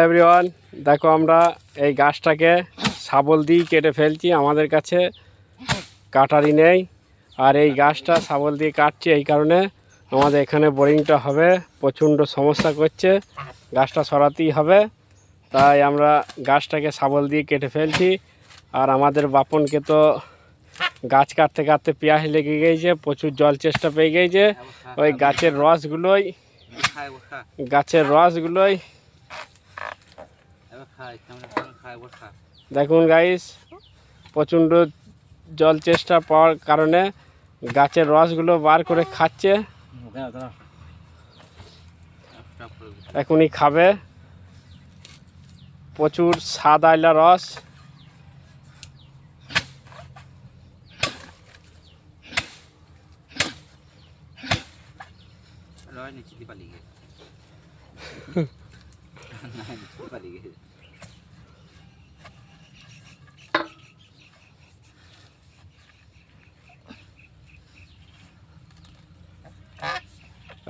Everyone, দেখো আমরা এই গাছটাকে শাবল দিয়ে কেটে ফেলছি। আমাদের কাছে কাটারি নেই, আর এই গাছটা শাবল দিয়ে কাটছি এই কারণে আমাদের এখানে বোরিংটা হবে, প্রচণ্ড সমস্যা করছে, গাছটা সরাতেই হবে। তাই আমরা গাছটাকে শাবল দিয়ে কেটে ফেলছি। আর আমাদের বাপনকে তো গাছ কাটতে কাটতে পেঁয়াজ লেগে গিয়েছে, প্রচুর জল চেষ্টা পেয়ে গিয়েছে। ওই গাছের রসগুলোই দেখুন গাইস, প্রচণ্ড জল চেষ্টা পাওয়ার কারণে গাছের রসগুলো বার করে খাচ্ছে। এখনই খাবে, প্রচুর স্বাদ আইলা রস।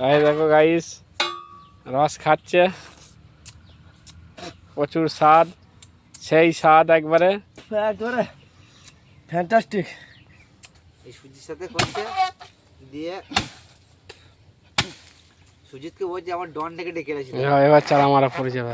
এই দেখো গাইস, রস খাচ্ছে, প্রচুর স্বাদ, সেই স্বাদ একবারে ফ্যান্টাস্টিক। এই সুজির সাথে করছে দিয়ে সুজিতকে বলছে আমার ডনটাকে ডেকে রেখেছিল। এবার চালা মারা পড়ে যাবে।